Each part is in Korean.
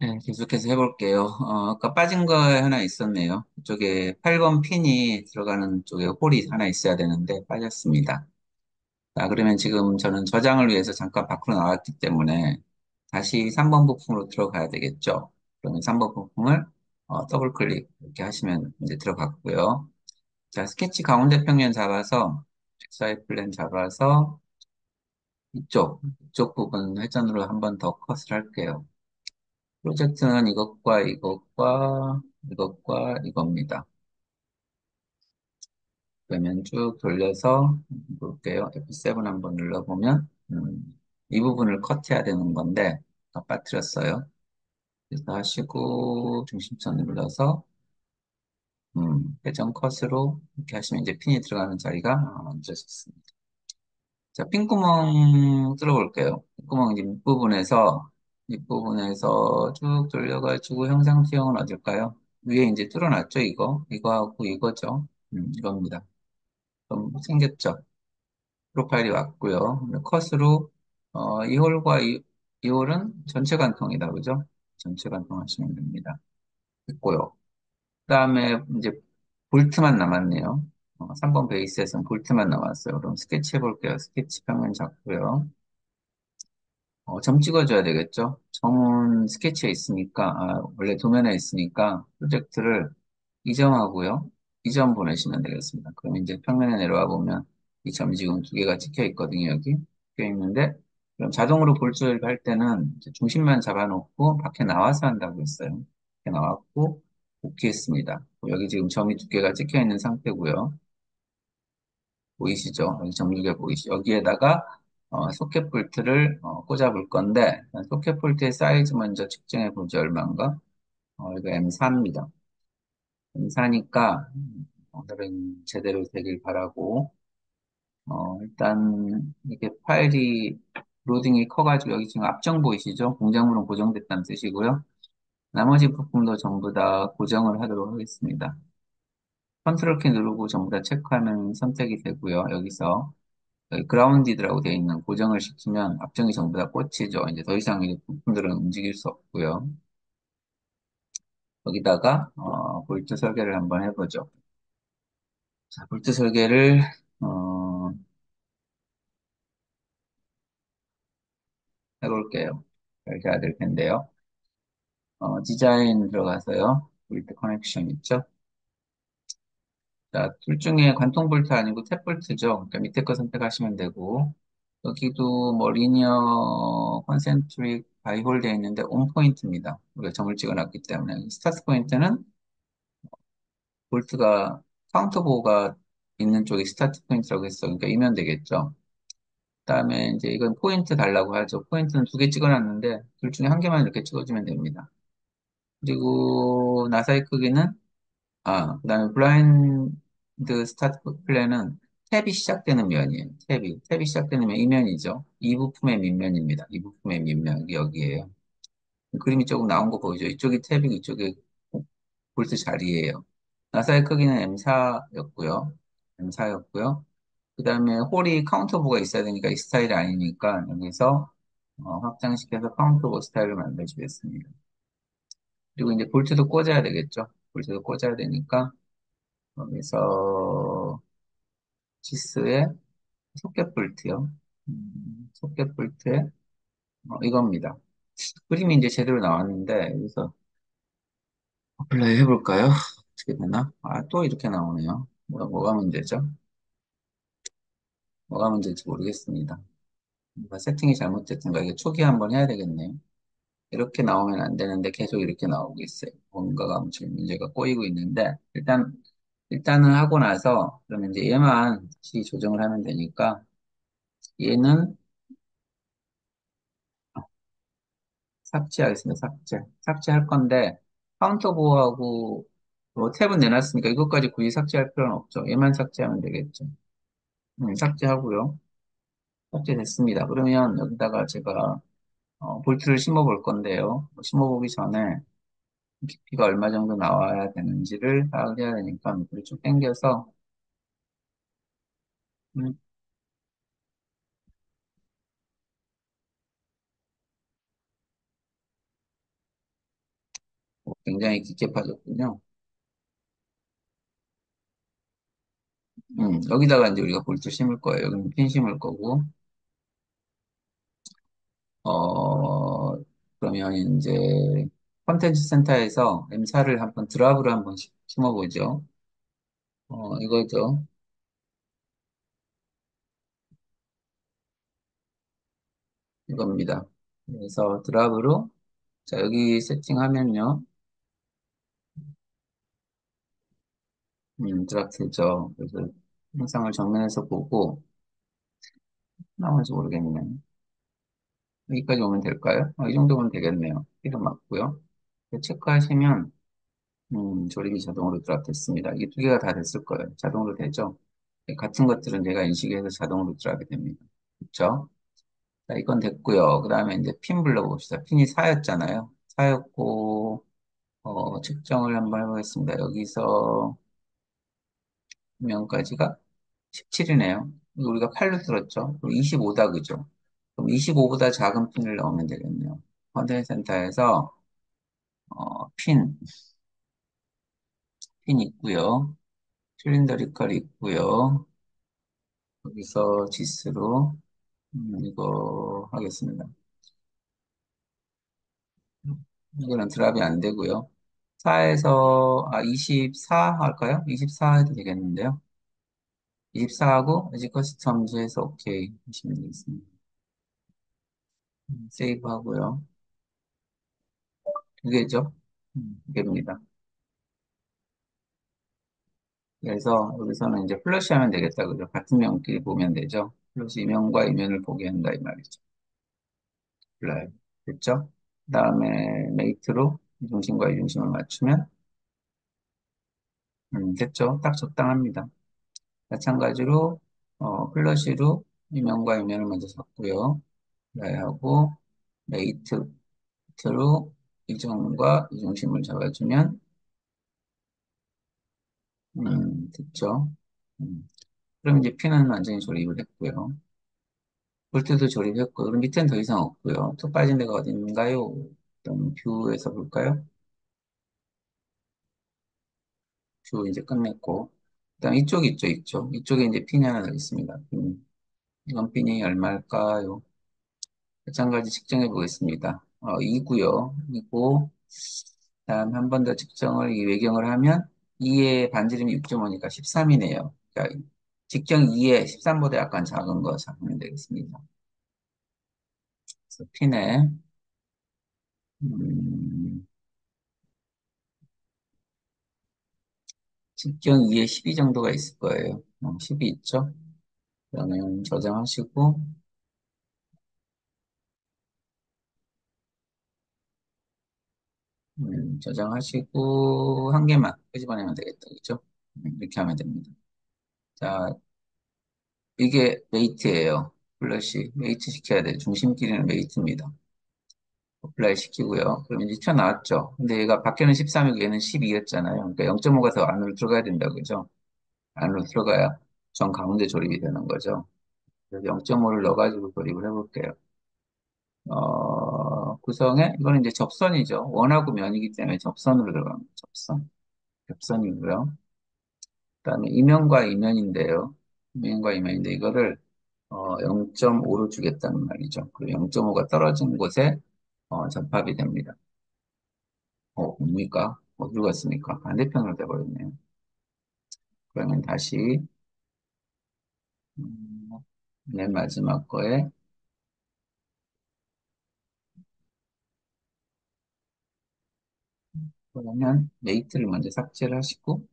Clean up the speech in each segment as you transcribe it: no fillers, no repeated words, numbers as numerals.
네, 계속해서 해볼게요. 아까 빠진 거 하나 있었네요. 이쪽에 8번 핀이 들어가는 쪽에 홀이 하나 있어야 되는데 빠졌습니다. 자, 그러면 지금 저는 저장을 위해서 잠깐 밖으로 나왔기 때문에 다시 3번 부품으로 들어가야 되겠죠. 그러면 3번 부품을 더블 클릭 이렇게 하시면 이제 들어갔고요. 자, 스케치 가운데 평면 잡아서 XY 플랜 잡아서 이쪽 부분 회전으로 한번 더 컷을 할게요. 프로젝트는 이것과 이겁니다. 그러면 쭉 돌려서 볼게요. F7 한번 눌러보면 이 부분을 컷해야 되는 건데 빠뜨렸어요. 그래서 하시고 중심선 눌러서 회전 컷으로 이렇게 하시면 이제 핀이 들어가는 자리가 만들어졌습니다. 자, 핀구멍 뚫어볼게요. 핀구멍 이제 밑부분에서 쭉 돌려가지고 형상 투영은 어딜까요? 위에 이제 뚫어놨죠, 이거. 이거하고 이거죠. 이겁니다. 좀 생겼죠? 프로파일이 왔고요. 컷으로, 이 홀과 이 홀은 전체 관통이다, 그죠? 전체 관통하시면 됩니다. 됐고요. 그 다음에 이제 볼트만 남았네요. 3번 베이스에서는 볼트만 남았어요. 그럼 스케치 해볼게요. 스케치 평면 잡고요. 점 찍어줘야 되겠죠? 점은 스케치에 있으니까, 원래 도면에 있으니까 프로젝트를 이 점하고요. 이 점 보내시면 되겠습니다. 그럼 이제 평면에 내려와 보면 이 점이 지금 두 개가 찍혀 있거든요, 여기. 찍혀 있는데, 그럼 자동으로 볼트를 할 때는 이제 중심만 잡아놓고 밖에 나와서 한다고 했어요. 밖에 나왔고, 오케이 했습니다. 여기 지금 점이 두 개가 찍혀 있는 상태고요. 보이시죠? 여기 정육에 보이시죠? 여기에다가 소켓 볼트를 꽂아 볼 건데 소켓 볼트의 사이즈 먼저 측정해 보죠. 얼마인가? 이거 M4입니다. M4니까 오늘은 제대로 되길 바라고 일단 이게 파일이 로딩이 커가지고 여기 지금 앞정 보이시죠? 공작물은 고정됐다는 뜻이고요. 나머지 부품도 전부 다 고정을 하도록 하겠습니다. 컨트롤 키 누르고 전부 다 체크하면 선택이 되고요. 여기서 여기 그라운디드라고 되어 있는 고정을 시키면 앞정이 전부 다 꽂히죠. 이제 더 이상 이 부품들은 움직일 수 없고요. 여기다가 볼트 설계를 한번 해보죠. 자, 볼트 설계를 어, 해볼게요. 이렇게 해야 될 텐데요. 디자인 들어가서요. 볼트 커넥션 있죠? 자, 둘 중에 관통 볼트 아니고 탭 볼트죠. 그러니까 밑에 거 선택하시면 되고 여기도 뭐 리니어 컨센트릭 바이홀 되어 있는데 온 포인트입니다. 우리가 점을 찍어놨기 때문에 스타트 포인트는 볼트가 카운터 보호가 있는 쪽이 스타트 포인트라고 했어. 그러니까 이면 되겠죠. 그다음에 이제 이건 포인트 달라고 하죠. 포인트는 두 개 찍어놨는데 둘 중에 한 개만 이렇게 찍어주면 됩니다. 그리고 나사의 크기는 그다음에 블라인드 스타트 플랜은 탭이 시작되는 면이에요. 탭이 시작되는 면 이면이죠. 이 부품의 밑면입니다. 이 부품의 밑면 여기에요. 그림이 조금 나온 거 보이죠? 이쪽이 탭이고 이쪽이 볼트 자리예요. 나사의 크기는 M4였고요. M4였고요. 그 다음에 홀이 카운터보가 있어야 되니까 이 스타일이 아니니까 여기서 확장시켜서 카운터보 스타일을 만들어주겠습니다. 그리고 이제 볼트도 꽂아야 되겠죠. 볼트도 꽂아야 되니까 여기서 치스에 소켓 볼트요. 소켓 볼트에 이겁니다. 그림이 이제 제대로 나왔는데 여기서 어플라이 해볼까요? 어떻게 되나? 또 이렇게 나오네요. 뭐가 문제죠? 뭐가 문제인지 모르겠습니다. 뭔가 세팅이 잘못됐던가 이게 초기 한번 해야 되겠네요. 이렇게 나오면 안 되는데 계속 이렇게 나오고 있어요. 뭔가가 지금 문제가 꼬이고 있는데 일단은 하고 나서 그러면 이제 얘만 다시 조정을 하면 되니까 얘는 삭제하겠습니다. 삭제할 건데 카운터 보호하고 뭐 탭은 내놨으니까 이것까지 굳이 삭제할 필요는 없죠. 얘만 삭제하면 되겠죠. 삭제하고요. 삭제됐습니다. 그러면 여기다가 제가 볼트를 심어 볼 건데요. 심어 보기 전에 깊이가 얼마 정도 나와야 되는지를 파악을 해야 되니까 밑으로 쭉 당겨서 음, 굉장히 깊게 빠졌군요. 여기다가 이제 우리가 볼트 심을 거예요. 여기는 핀 심을 거고, 어, 그러면 이제 컨텐츠 센터에서 M사를 한번 드랍으로 한번 심어보죠. 이거죠. 이겁니다. 그래서 드랍으로, 자, 여기 세팅하면요. 드랍 되죠. 그래서 영상을 정면에서 보고, 나머지 모르겠네. 여기까지 오면 될까요? 이 정도면 되겠네요. 이름 맞고요. 체크하시면 조립이 자동으로 드랍됐습니다. 이 두 개가 다 됐을 거예요. 자동으로 되죠? 네, 같은 것들은 제가 인식해서 자동으로 드랍이 됩니다. 그렇죠? 자, 이건 됐고요. 그 다음에 이제 핀 불러봅시다. 핀이 4였잖아요. 4였고 측정을 한번 해보겠습니다. 여기서 명까지가 17이네요. 우리가 8로 들었죠? 그럼 25다, 그죠? 그럼 25보다 작은 핀을 넣으면 되겠네요. 컨텐츠 센터에서 핀, 핀 있고요. 실린더리컬 있고요. 여기서 지스로 이거 하겠습니다. 이거는 드랍이 안 되고요. 4에서 24 할까요? 24 해도 되겠는데요. 24하고 에지 커스텀즈에서 오케이 하시면 되겠습니다. 세이브 하고요. 두 개죠? 두 개입니다. 그래서 여기서는 이제 플러시 하면 되겠다. 그죠? 같은 명끼리 보면 되죠. 플러시 이면과 이면을 보게 한다 이 말이죠. 플라이. 됐죠? 그 다음에 메이트로 이중심과 이중심을 맞추면 됐죠? 딱 적당합니다. 마찬가지로 플러시로 이면과 이면을 먼저 잡고요. 플라이하고 메이트로 이중과 이중심을 잡아주면 됐죠? 음, 그럼 이제 핀은 완전히 조립을 했고요. 볼트도 조립했고, 그럼 밑에는 더 이상 없고요. 또 빠진 데가 어딘가요? 일단 뷰에서 볼까요? 뷰 이제 끝냈고, 그다음 이쪽 있죠, 이쪽. 이쪽에 이제 핀이 하나 더 있습니다. 이건 핀이 얼마일까요? 마찬가지 측정해 보겠습니다. 2고요. 이고, 다음 한 번 더 측정을, 이 외경을 하면 2의 반지름이 6.5니까 13이네요. 그러니까 직경 2에 13보다 약간 작은 거 잡으면 되겠습니다. 그래서 핀에, 음, 직경 2에 12 정도가 있을 거예요. 10이 있죠? 그러면 저장하시고, 저장하시고, 한 개만 끄집어내면 되겠다. 그죠? 이렇게 하면 됩니다. 자, 이게 웨이트예요. 플러시. 웨이트 시켜야 돼요. 중심끼리는 웨이트입니다. 어플라이 시키고요. 그럼 이제 튀어나왔죠. 근데 얘가 밖에는 13이고 얘는 12였잖아요. 그러니까 0.5가 더 안으로 들어가야 된다. 그죠? 안으로 들어가야 정 가운데 조립이 되는 거죠. 그래서 0.5를 넣어가지고 조립을 해볼게요. 구성에, 이거는 이제 접선이죠. 원하고 면이기 때문에 접선으로 들어갑니다. 접선. 접선이고요. 그다음에 이면과 이면인데요. 이면과 이면인데 이거를 0.5로 주겠다는 말이죠. 그리고 0.5가 떨어진 곳에 접합이 됩니다. 뭡니까? 어디로 갔습니까? 반대편으로 돼버렸네요. 그러면 다시 음, 맨 마지막 거에 그러면 메이트를 먼저 삭제를 하시고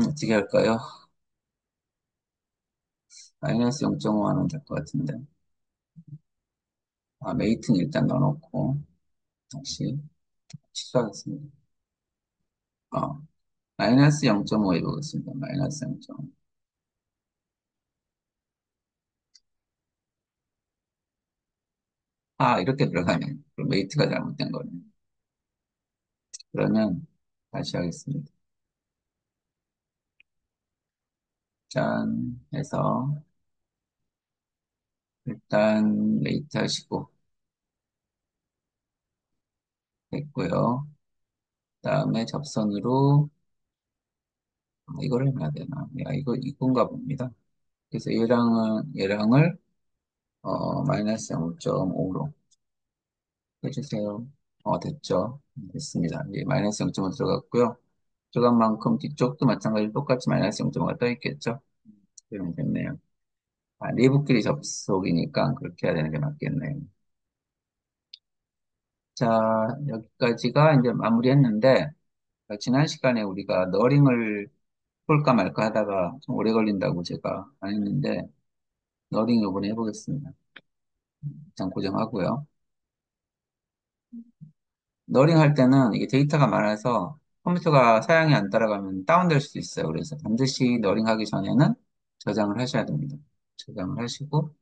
어떻게 할까요? 마이너스 0.5 하면 될 것 같은데 메이트는 일단 넣어놓고 다시 취소하겠습니다. 어, 마이너스 0.5 해보겠습니다. 마이너스 0.5. 이렇게 들어가면 그럼 메이트가 잘못된 거네요. 그러면 다시 하겠습니다. 짠 해서 일단 레이트 하시고 됐고요. 다음에 접선으로 이걸 해야 되나? 야, 이건가 봅니다. 그래서 얘랑을 마이너스 0.5로 해주세요. 됐죠? 됐습니다. 이제 마이너스 0.5 들어갔고요. 들어간 만큼 뒤쪽도 마찬가지로 똑같이 마이너스 0.5가 떠 있겠죠? 그러면 됐네요. 내부끼리 접속이니까 그렇게 해야 되는 게 맞겠네요. 자, 여기까지가 이제 마무리했는데, 지난 시간에 우리가 너링을 볼까 말까 하다가 좀 오래 걸린다고 제가 안 했는데, 너링 이번에 해보겠습니다. 일단 고정하고요. 너링 할 때는 이게 데이터가 많아서 컴퓨터가 사양이 안 따라가면 다운될 수도 있어요. 그래서 반드시 너링 하기 전에는 저장을 하셔야 됩니다. 저장을 하시고,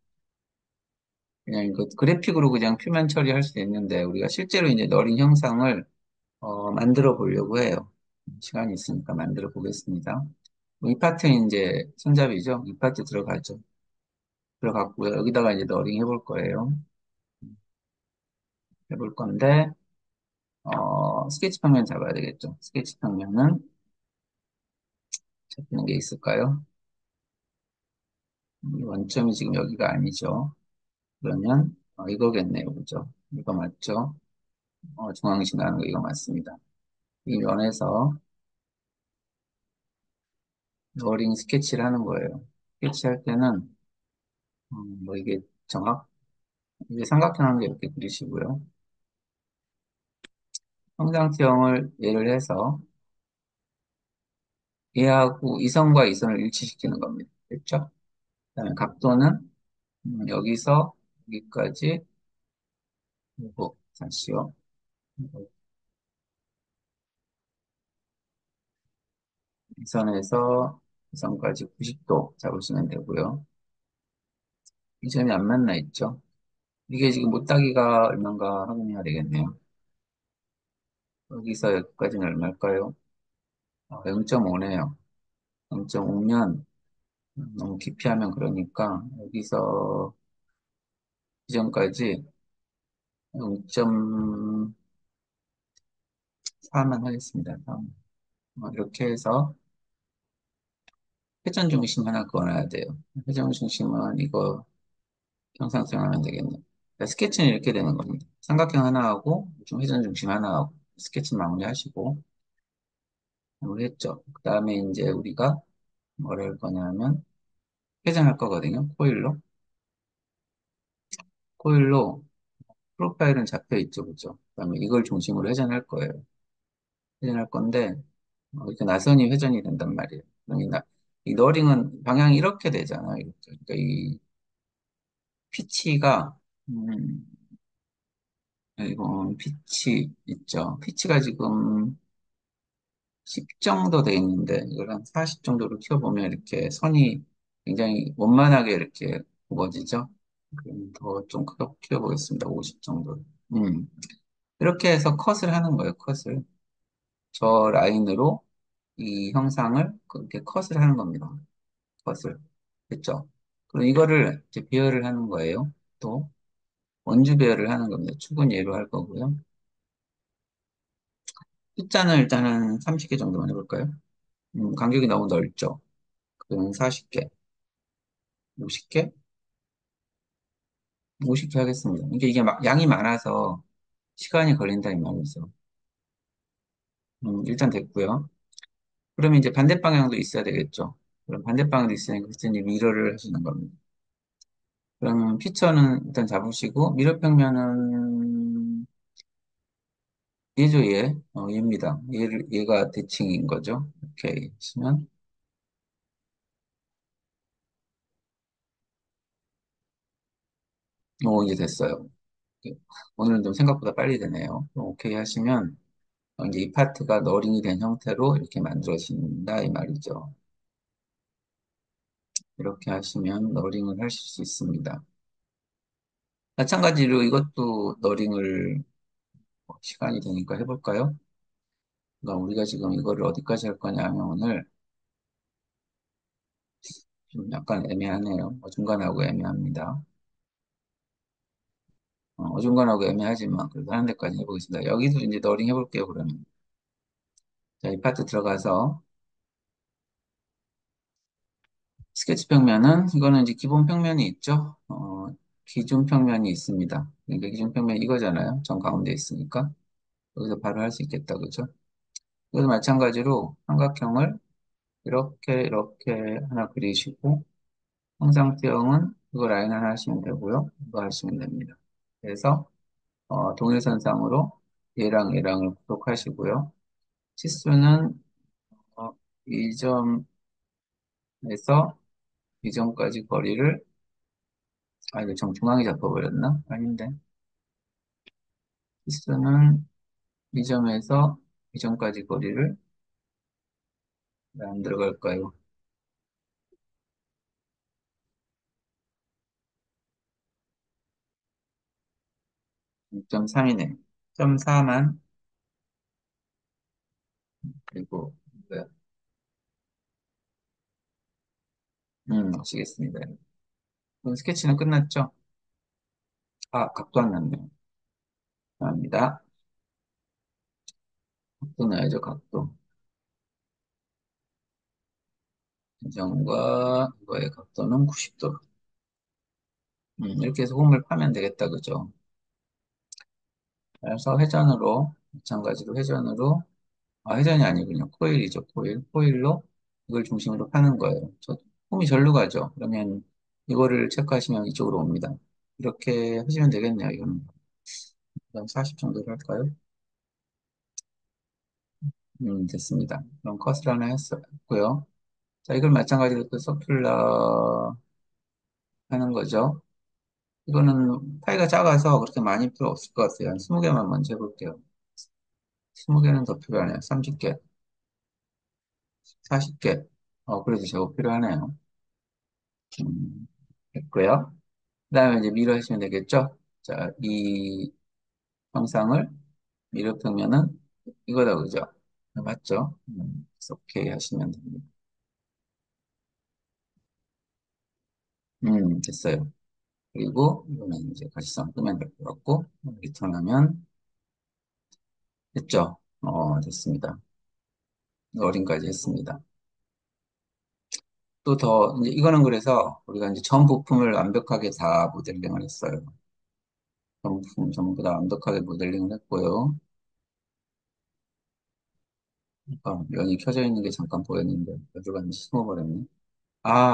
그냥 이거 그래픽으로 그냥 표면 처리할 수도 있는데, 우리가 실제로 이제 너링 형상을 만들어 보려고 해요. 시간이 있으니까 만들어 보겠습니다. 이 파트는 이제 손잡이죠. 이 파트 들어가죠. 들어갔고요. 여기다가 이제 너링 해볼 거예요. 해볼 건데, 스케치 평면 잡아야 되겠죠. 스케치 평면은 잡히는 게 있을까요? 이 원점이 지금 여기가 아니죠. 그러면 이거겠네요. 그죠? 이거 맞죠? 중앙시 나는 거 이거 맞습니다. 이 면에서 너링 스케치를 하는 거예요. 스케치할 때는 뭐 이게 정확 이게 삼각형한 게 이렇게 그리시고요. 형상티형을 예를 해서 얘하고 이선과 이선을 일치시키는 겁니다. 됐죠? 그다음에 각도는 여기서 여기까지 그리고 다시요. 이선에서 이선까지 90도 잡으시면 되고요. 이 점이 안 맞나 있죠? 이게 지금 못따기가 얼마인가 확인해야 되겠네요. 여기서 여기까지는 얼마일까요? 0.5네요. 0.5면 너무 깊이 하면 그러니까 여기서 이전까지 0.4만 하겠습니다. 이렇게 해서 회전 중심 하나 그어놔야 돼요. 회전 중심은 이거 형상 수행하면 되겠네요. 그러니까 스케치는 이렇게 되는 겁니다. 삼각형 하나 하고 좀 회전 중심 하나 하고 스케치 마무리하시고 마무리했죠. 그 다음에 이제 우리가 뭘 할 거냐면 회전할 거거든요. 코일로 프로파일은 잡혀 있죠, 그죠? 그다음에 이걸 중심으로 회전할 거예요. 회전할 건데 이렇게 나선이 회전이 된단 말이에요. 이 너링은 방향이 이렇게 되잖아요. 이렇게. 그러니까 이 피치가 이건 피치 있죠. 피치가 지금 10 정도 돼 있는데 이걸 한 40 정도로 키워보면 이렇게 선이 굉장히 원만하게 이렇게 굽어지죠. 그럼 더 좀 크게 키워보겠습니다. 50 정도. 음. 이렇게 해서 컷을 하는 거예요. 컷을. 저 라인으로 이 형상을 그렇게 컷을 하는 겁니다. 컷을. 됐죠? 그럼 이거를 이제 배열을 하는 거예요. 또 원주 배열을 하는 겁니다. 축은 예로 할 거고요. 숫자는 일단은 30개 정도만 해볼까요? 간격이 너무 넓죠? 그러면 40개, 50개? 50개 하겠습니다. 이게 양이 많아서 시간이 걸린다 이 말이죠. 일단 됐고요. 그러면 이제 반대 방향도 있어야 되겠죠. 그럼 반대 방향도 있으니까 그때는 미러를 하시는 겁니다. 그러면 피처는 일단 잡으시고 미러 평면은 얘죠, 얘. 얘입니다. 얘가 대칭인 거죠. 이렇게 하시면 이제 됐어요. 오늘은 좀 생각보다 빨리 되네요. 오케이 하시면 이제 이 파트가 너링이 된 형태로 이렇게 만들어진다 이 말이죠. 이렇게 하시면 너링을 하실 수 있습니다. 마찬가지로 이것도 너링을 시간이 되니까 해볼까요? 그러니까 우리가 지금 이거를 어디까지 할 거냐면 오늘 좀 약간 애매하네요. 어중간하고 애매합니다. 어중간하고 애매하지만 그래도 하는 데까지 해보겠습니다. 여기도 이제 너링 해볼게요, 그러면. 자, 이 파트 들어가서 스케치 평면은 이거는 이제 기본 평면이 있죠. 기준 평면이 있습니다. 그러니까 기준 평면 이거잖아요. 정 가운데 있으니까 여기서 바로 할 수 있겠다, 그죠? 이것도 마찬가지로 삼각형을 이렇게 이렇게 하나 그리시고 형상수형은 이거 라인 하나 하시면 되고요. 이거 하시면 됩니다. 그래서 동일선상으로 얘랑 얘랑을 구독하시고요. 치수는 어, 이 점에서 이 점까지 거리를 이거 정중앙에 잡아버렸나? 아닌데. 치수는 이 점에서 이 점까지 거리를 왜 안 들어갈까요? 6.3이네. 0.4만 그리고 뭐야? 아시겠습니다. 그럼 스케치는 끝났죠? 각도 안 났네요. 감사합니다. 각도 나야죠, 각도. 이 점과 이거의 각도는 90도. 이렇게 해서 홈을 파면 되겠다, 그죠? 그래서 회전으로, 마찬가지로 회전으로, 회전이 아니군요. 코일이죠, 코일. 코일로 이걸 중심으로 파는 거예요. 홈이 절로 가죠. 그러면 이거를 체크하시면 이쪽으로 옵니다. 이렇게 하시면 되겠네요, 이거는. 그럼 40 정도로 할까요? 됐습니다. 그럼 컷을 하나 했고요. 자, 이걸 마찬가지로 또 서큘러 하는 거죠. 이거는 파이가 작아서 그렇게 많이 필요 없을 것 같아요. 한 20개만 먼저 해볼게요. 20개는 더 필요하네요. 30개, 40개. 그래도 제법 필요하네요. 됐고요. 그 다음에 이제 미러 하시면 되겠죠? 자, 이 형상을 미러 평면은 이거다, 그죠? 맞죠? 그래서 오케이 하시면 됩니다. 됐어요. 그리고 이거는 이제 가시성 끄면 될 것 같고, 리턴하면 됐죠? 됐습니다. 어린까지 했습니다. 또 더, 이제 이거는 그래서 우리가 이제 전 부품을 완벽하게 다 모델링을 했어요. 전 부품 전부 다 완벽하게 모델링을 했고요. 연이 켜져 있는 게 잠깐 보였는데, 어디 갔는지 숨어버렸네.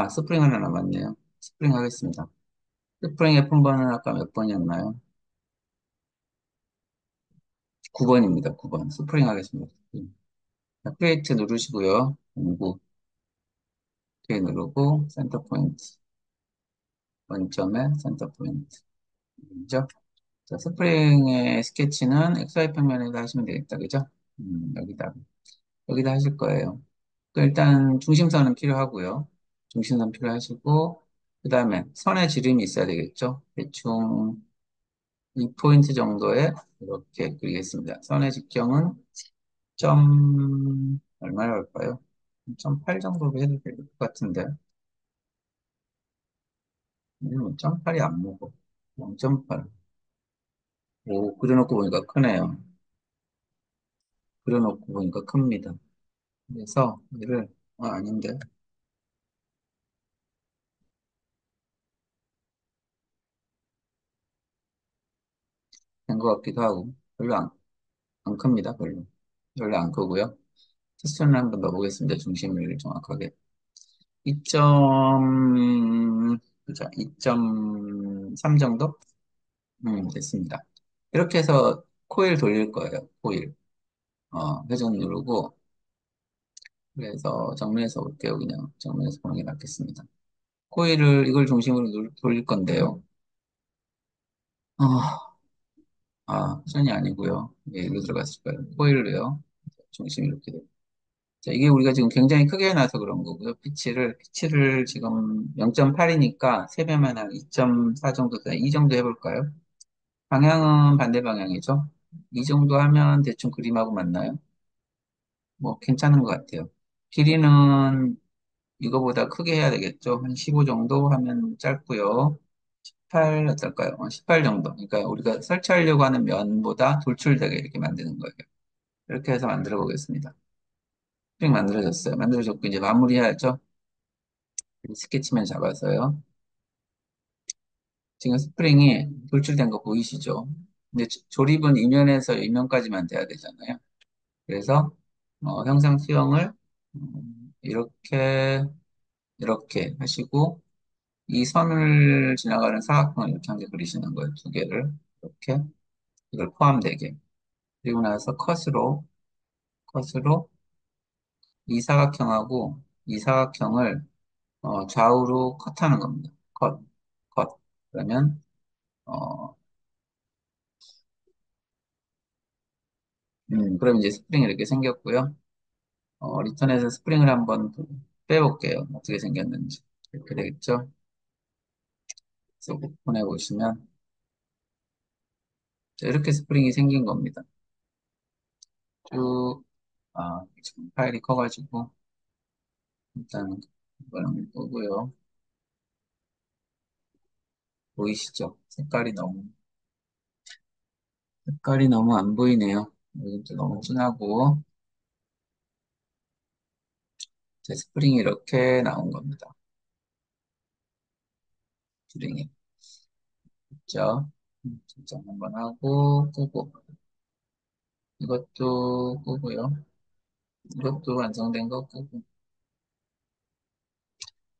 스프링 하나 남았네요. 스프링 하겠습니다. 스프링 F1번은 아까 몇 번이었나요? 9번입니다. 9번. 스프링 하겠습니다. 크리에이트 누르시고요. 공구 뒤에 누르고 센터 포인트. 원점에 센터 포인트. 그죠? 자, 스프링의 스케치는 XY 평면에다 하시면 되겠다. 그죠? 여기다 하실 거예요. 일단 중심선은 필요하고요. 중심선 필요하시고, 그 다음에 선의 지름이 있어야 되겠죠? 대충 2포인트 정도에 이렇게 그리겠습니다. 선의 직경은 얼마나 할까요? 0.8 정도로 해도 될 것 같은데. 0.8이 안 먹어. 0.8. 오, 그려놓고 보니까 크네요. 그려놓고 보니까 큽니다. 그래서 얘를, 아닌데. 된 것 같기도 하고. 별로 안 큽니다. 별로. 별로 안 크고요. 테스트를 한번 넣어보겠습니다. 중심을 정확하게. 2점, 그죠? 2.3 정도? 됐습니다. 이렇게 해서 코일 돌릴 거예요. 코일. 회전 누르고, 그래서 정면에서 볼게요. 그냥 정면에서 보는 게 낫겠습니다. 코일을 이걸 중심으로 돌릴 건데요. 어, 회전이 아니고요. 예, 일로 들어갔을 거예요. 코일로요. 중심이 이렇게 돼요. 자, 이게 우리가 지금 굉장히 크게 해놔서 그런 거고요. 피치를 지금 0.8이니까 3배만 한 2.4 정도, 이 정도 해볼까요? 방향은 반대 방향이죠. 이 정도 하면 대충 그림하고 맞나요? 뭐, 괜찮은 것 같아요. 길이는 이거보다 크게 해야 되겠죠. 한 15 정도 하면 짧고요. 18 어떨까요? 18 정도. 그러니까 우리가 설치하려고 하는 면보다 돌출되게 이렇게 만드는 거예요. 이렇게 해서 만들어 보겠습니다. 스프링 만들어졌어요. 만들어졌고 이제 마무리해야죠. 스케치면 잡아서요. 지금 스프링이 돌출된 거 보이시죠? 근데 조립은 이면에서 이면까지만 돼야 되잖아요. 그래서 형상 수형을 이렇게 이렇게 하시고 이 선을 지나가는 사각형을 이렇게 한 개 그리시는 거예요. 두 개를 이렇게 이걸 포함되게 그리고 나서 컷으로 이 사각형하고 이 사각형을 좌우로 컷하는 겁니다. 컷. 그러면 어, 그럼 이제 스프링이 이렇게 생겼고요. 리턴에서 스프링을 한번 빼볼게요. 어떻게 생겼는지. 이렇게 되겠죠? 그래서 오픈해 보시면 자, 이렇게 스프링이 생긴 겁니다. 쭉, 지금 파일이 커가지고 일단 이거는 끄고요. 보이시죠? 색깔이 너무 안 보이네요. 이것도 너무 진하고 제 스프링이 이렇게 나온 겁니다. 스프링이 있죠? 조정 한번 하고 끄고 이것도 끄고요. 이것도 완성된 거 끄고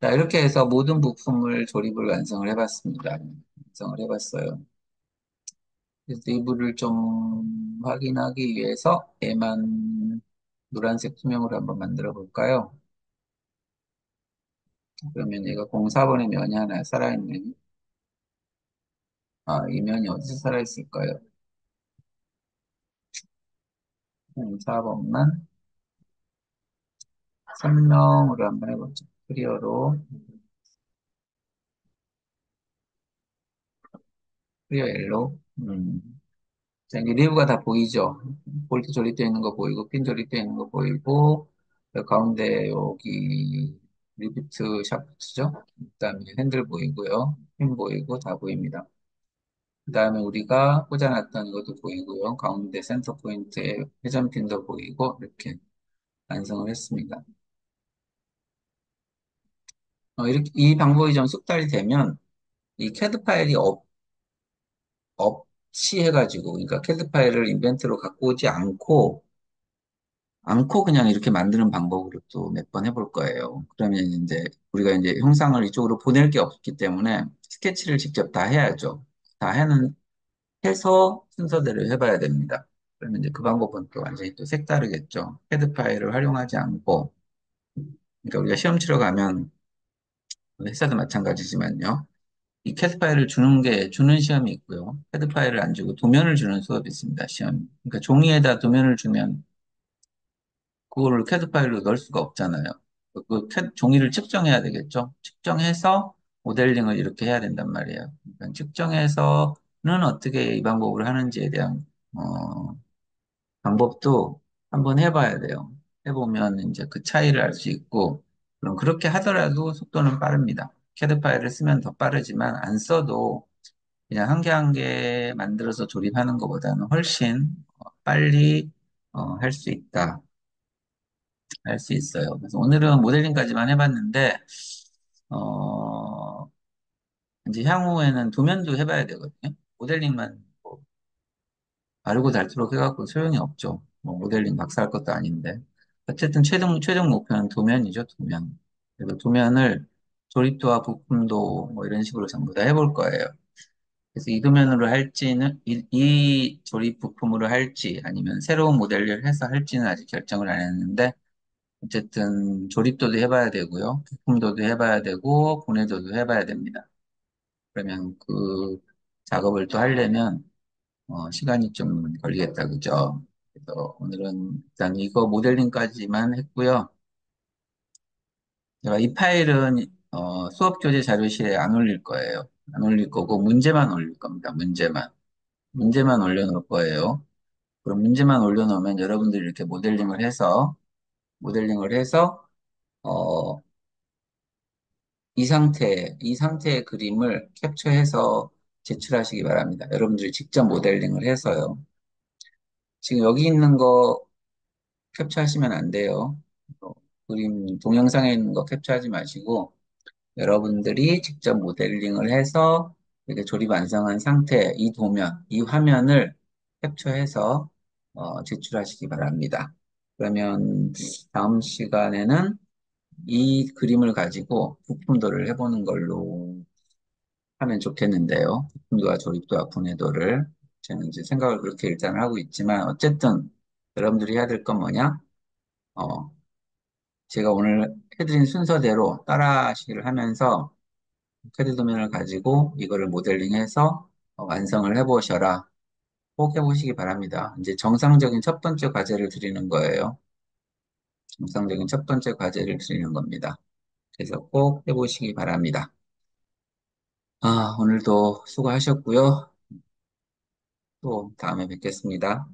자, 이렇게 해서 모든 부품을 조립을 완성을 해봤습니다. 완성을 해봤어요. 그래서 내부를 좀 확인하기 위해서 얘만 노란색 투명으로 한번 만들어 볼까요? 그러면 얘가 04번의 면이 하나 살아있는, 이 면이 어디서 살아있을까요? 04번만 선명으로 한번 해보죠. 클리어 옐로우. 자, 이제 리브가 다 보이죠? 볼트 조립되어 있는 거 보이고, 핀 조립되어 있는 거 보이고, 그 가운데 여기 리비트 샤프트죠? 그다음에 핸들 보이고요. 핀 보이고 다 보입니다. 그다음에 우리가 꽂아놨던 이것도 보이고요. 가운데 센터 포인트에 회전핀도 보이고 이렇게 완성을 했습니다. 이렇게 이 방법이 좀 숙달이 되면 이 캐드 파일이 없이 해가지고, 그러니까 캐드 파일을 인벤트로 갖고 오지 않고 그냥 이렇게 만드는 방법으로 또 몇 번 해볼 거예요. 그러면 이제 우리가 이제 형상을 이쪽으로 보낼 게 없기 때문에 스케치를 직접 다 해야죠. 해서 순서대로 해봐야 됩니다. 그러면 이제 그 방법은 또 완전히 또 색다르겠죠. 헤드 파일을 활용하지 않고, 그러니까 우리가 시험 치러 가면 회사도 마찬가지지만요. 이 캐드 파일을 주는 시험이 있고요. 캐드 파일을 안 주고 도면을 주는 수업이 있습니다. 시험. 그러니까 종이에다 도면을 주면 그거를 캐드 파일로 넣을 수가 없잖아요. 종이를 측정해야 되겠죠. 측정해서 모델링을 이렇게 해야 된단 말이에요. 그러니까 측정해서는 어떻게 이 방법을 하는지에 대한 방법도 한번 해봐야 돼요. 해보면 이제 그 차이를 알 수 있고, 그럼 그렇게 하더라도 속도는 빠릅니다. 캐드 파일을 쓰면 더 빠르지만 안 써도 그냥 한 개 한 개 만들어서 조립하는 것보다는 훨씬 빨리 할 수 있다. 할 수 있어요. 그래서 오늘은 모델링까지만 해봤는데, 어, 이제 향후에는 도면도 해봐야 되거든요. 모델링만 뭐 바르고 닳도록 해갖고 소용이 없죠. 뭐 모델링 박사할 것도 아닌데. 어쨌든 최종 목표는 도면이죠, 도면. 그리고 도면을 조립도와 부품도 뭐 이런 식으로 전부 다 해볼 거예요. 그래서 이 도면으로 할지는, 이 조립 부품으로 할지 아니면 새로운 모델을 해서 할지는 아직 결정을 안 했는데, 어쨌든 조립도도 해봐야 되고요. 부품도도 해봐야 되고, 분해도도 해봐야 됩니다. 그러면 그 작업을 또 하려면 시간이 좀 걸리겠다, 그죠? 그래서 오늘은 일단 이거 모델링까지만 했고요. 제가 이 파일은 수업 교재 자료실에 안 올릴 거예요. 안 올릴 거고 문제만 올릴 겁니다. 문제만 올려놓을 거예요. 그럼 문제만 올려놓으면 여러분들이 이렇게 모델링을 해서 어, 이 상태의 그림을 캡처해서 제출하시기 바랍니다. 여러분들이 직접 모델링을 해서요. 지금 여기 있는 거 캡처하시면 안 돼요. 그림, 동영상에 있는 거 캡처하지 마시고, 여러분들이 직접 모델링을 해서 이렇게 조립 완성한 상태, 이 도면, 이 화면을 캡처해서 제출하시기 바랍니다. 그러면 다음 시간에는 이 그림을 가지고 부품도를 해보는 걸로 하면 좋겠는데요. 부품도와 조립도와 분해도를 저는 이제 생각을 그렇게 일단 하고 있지만 어쨌든 여러분들이 해야 될 건 뭐냐? 어, 제가 오늘 해드린 순서대로 따라하기를 하면서 캐드 도면을 가지고 이거를 모델링해서 완성을 해보셔라. 꼭 해보시기 바랍니다. 이제 정상적인 첫 번째 과제를 드리는 거예요. 정상적인 첫 번째 과제를 드리는 겁니다. 그래서 꼭 해보시기 바랍니다. 오늘도 수고하셨고요. 또 다음에 뵙겠습니다.